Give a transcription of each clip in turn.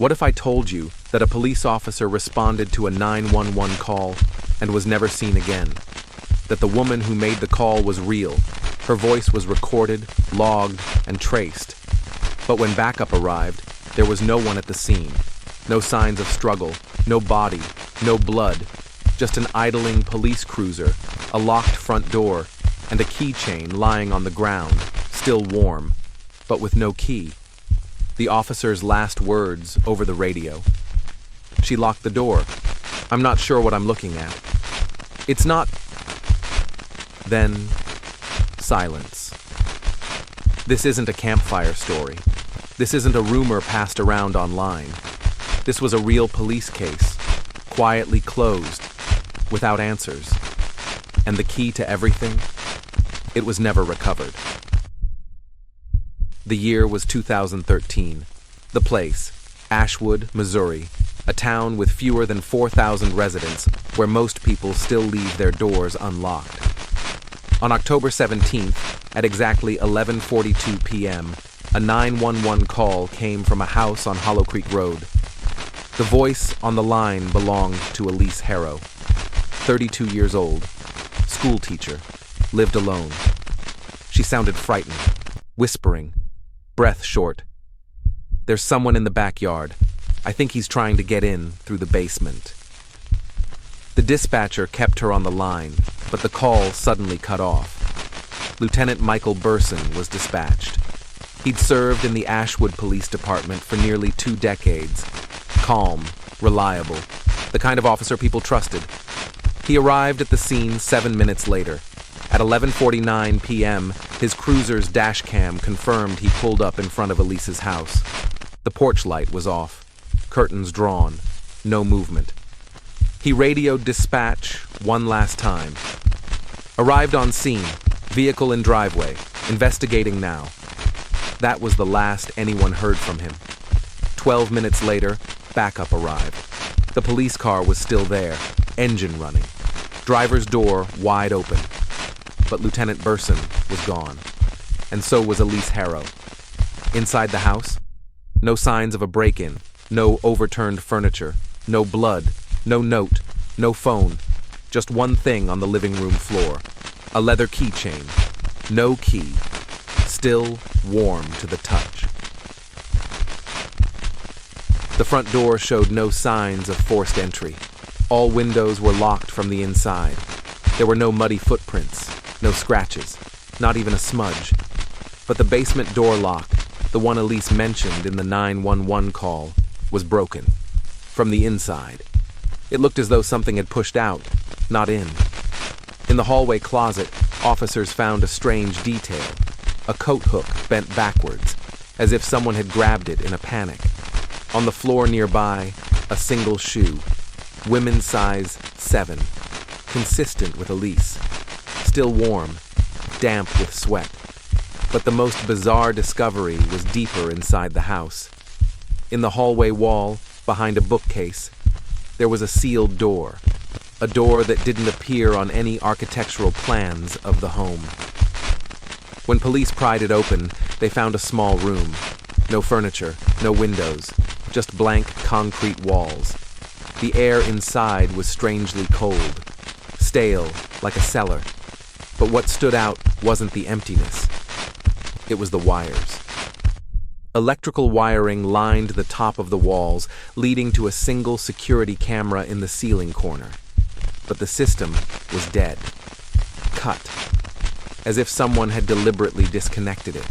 What if I told you that a police officer responded to a 911 call and was never seen again? That the woman who made the call was real. Her voice was recorded, logged, and traced. But when backup arrived, there was no one at the scene. No signs of struggle, no body, no blood. Just an idling police cruiser, a locked front door, and a keychain lying on the ground, still warm, but with no key. The officer's last words over the radio. She locked the door. I'm not sure what I'm looking at. It's not... Then, silence. This isn't a campfire story. This isn't a rumor passed around online. This was a real police case, quietly closed, without answers. And the key to everything? It was never recovered. The year was 2013. The place, Ashwood, Missouri, a town with fewer than 4,000 residents, where most people still leave their doors unlocked. On October 17th, at exactly 11:42 p.m., a 911 call came from a house on Hollow Creek Road. The voice on the line belonged to Elise Harrow, 32 years old, school teacher, lived alone. She sounded frightened, whispering, breath short. There's someone in the backyard. I think he's trying to get in through the basement. The dispatcher kept her on the line, but the call suddenly cut off. Lieutenant Michael Burson was dispatched. He'd served in the Ashwood Police Department for nearly 2 decades. Calm, reliable, the kind of officer people trusted. He arrived at the scene 7 minutes later. At 11:49 p.m., his cruiser's dash cam confirmed he pulled up in front of Elise's house. The porch light was off, curtains drawn, no movement. He radioed dispatch one last time. Arrived on scene, vehicle in driveway, investigating now. That was the last anyone heard from him. 12 minutes later, backup arrived. The police car was still there, engine running, driver's door wide open. But Lieutenant Burson was gone, and so was Elise Harrow. Inside the house, no signs of a break-in, no overturned furniture, no blood, no note, no phone, just one thing on the living room floor, a leather keychain, no key, still warm to the touch. The front door showed no signs of forced entry. All windows were locked from the inside. There were no muddy footprints, no scratches, not even a smudge. But the basement door lock, the one Elise mentioned in the 911 call, was broken. From the inside. It looked as though something had pushed out, not in. In the hallway closet, officers found a strange detail. A coat hook bent backwards, as if someone had grabbed it in a panic. On the floor nearby, a single shoe. Women's size 7. Consistent with Elise. Still warm, damp with sweat. But the most bizarre discovery was deeper inside the house. In the hallway wall, behind a bookcase, there was a sealed door. A door that didn't appear on any architectural plans of the home. When police pried it open, they found a small room. No furniture, no windows, just blank concrete walls. The air inside was strangely cold, stale, like a cellar. But what stood out wasn't the emptiness. It was the wires. Electrical wiring lined the top of the walls, leading to a single security camera in the ceiling corner. But the system was dead. Cut. As if someone had deliberately disconnected it.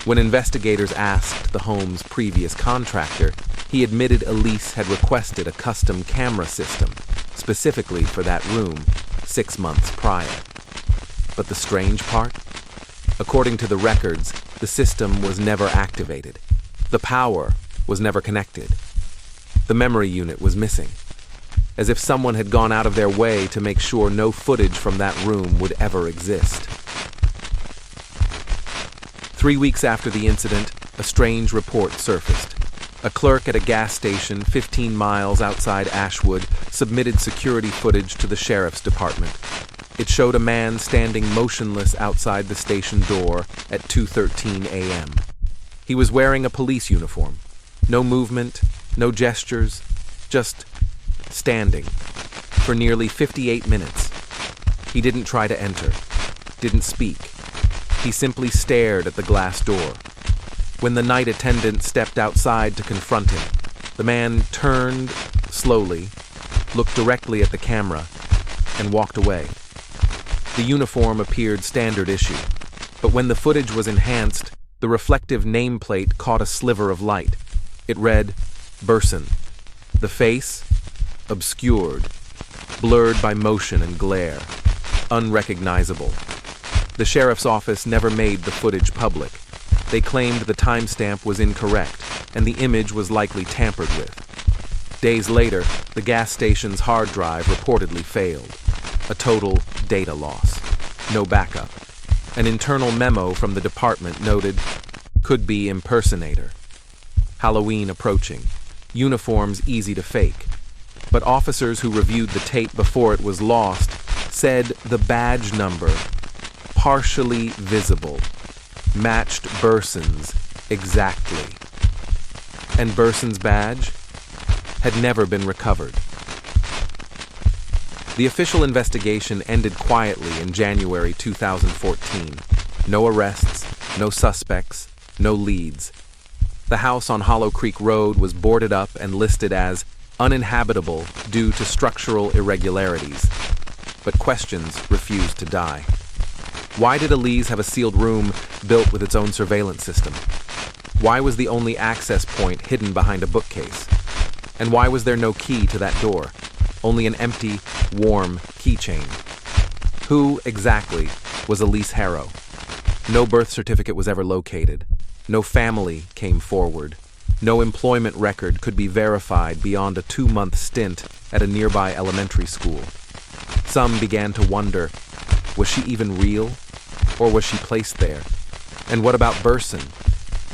When investigators asked the home's previous contractor, he admitted Elise had requested a custom camera system, specifically for that room, 6 months prior. But the strange part? According to the records, the system was never activated. The power was never connected. The memory unit was missing, as if someone had gone out of their way to make sure no footage from that room would ever exist. 3 weeks after the incident, a strange report surfaced. A clerk at a gas station 15 miles outside Ashwood submitted security footage to the sheriff's department. It showed a man standing motionless outside the station door at 2:13 a.m. He was wearing a police uniform, No movement, no gestures, just standing. For nearly 58 minutes. He didn't try to enter, didn't speak. He simply stared at the glass door. When the night attendant stepped outside to confront him, the man turned slowly, looked directly at the camera, and walked away. The uniform appeared standard issue, but when the footage was enhanced, the reflective nameplate caught a sliver of light. It read, Burson. The face, obscured, blurred by motion and glare, unrecognizable. The sheriff's office never made the footage public. They claimed the timestamp was incorrect, and the image was likely tampered with. Days later, the gas station's hard drive reportedly failed. A total data loss. No backup. An internal memo from the department noted, could be impersonator. Halloween approaching. Uniforms easy to fake. But officers who reviewed the tape before it was lost said the badge number, partially visible, matched Burson's exactly. And Burson's badge had never been recovered. The official investigation ended quietly in January 2014. No arrests, no suspects, no leads. The house on Hollow Creek Road was boarded up and listed as uninhabitable due to structural irregularities. But questions refused to die. Why did Elise have a sealed room built with its own surveillance system? Why was the only access point hidden behind a bookcase? And why was there no key to that door? Only an empty, warm keychain. Who, exactly, was Elise Harrow? No birth certificate was ever located. No family came forward. No employment record could be verified beyond a 2-month stint at a nearby elementary school. Some began to wonder, was she even real? Or was she placed there? And what about Burson?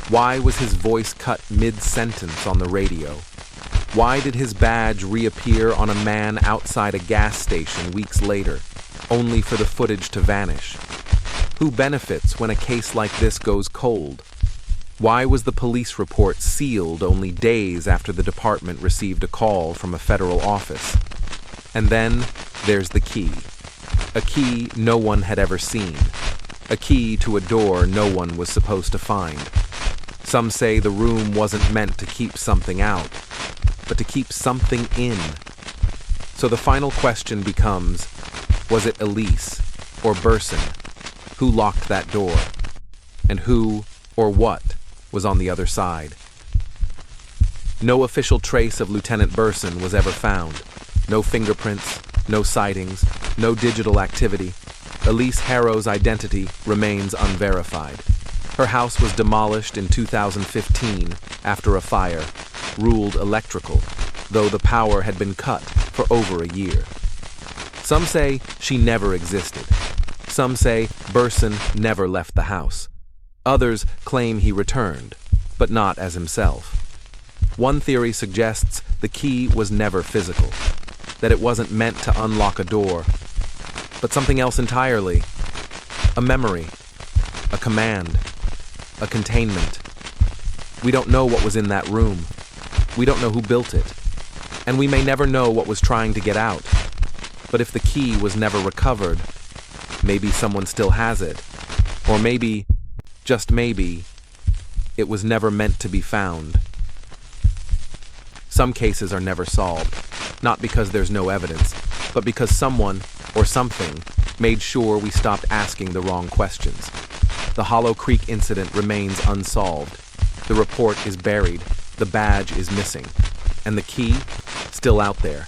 Why was his voice cut mid-sentence on the radio? Why did his badge reappear on a man outside a gas station weeks later, only for the footage to vanish? Who benefits when a case like this goes cold? Why was the police report sealed only days after the department received a call from a federal office? And then there's the key. A key no one had ever seen. A key to a door no one was supposed to find. Some say the room wasn't meant to keep something out, but to keep something in. So the final question becomes, was it Elise or Burson who locked that door? And who or what was on the other side? No official trace of Lieutenant Burson was ever found. No fingerprints, no sightings, no digital activity. Elise Harrow's identity remains unverified. Her house was demolished in 2015 after a fire, ruled electrical, though the power had been cut for over a year. Some say she never existed. Some say Burson never left the house. Others claim he returned, but not as himself. One theory suggests the key was never physical, that it wasn't meant to unlock a door, but something else entirely. A memory, a command, a containment. We don't know what was in that room. We don't know who built it. And we may never know what was trying to get out. But if the key was never recovered, maybe someone still has it. Or maybe, just maybe, it was never meant to be found. Some cases are never solved, not because there's no evidence, but because someone or something made sure we stopped asking the wrong questions. The Hollow Creek incident remains unsolved. The report is buried, the badge is missing, and the key still out there.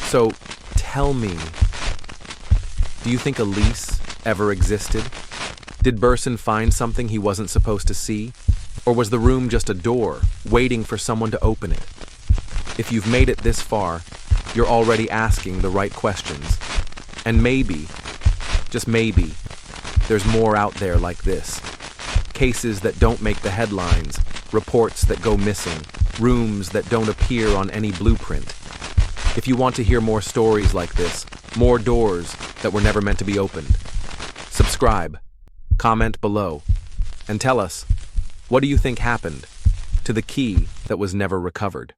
So tell me, do you think Elise ever existed? Did Burson find something he wasn't supposed to see? Or was the room just a door, waiting for someone to open it? If you've made it this far, you're already asking the right questions. And maybe, just maybe, there's more out there like this. Cases that don't make the headlines, reports that go missing, rooms that don't appear on any blueprint. If you want to hear more stories like this, more doors that were never meant to be opened, subscribe, comment below, and tell us, what do you think happened? to the key that was never recovered.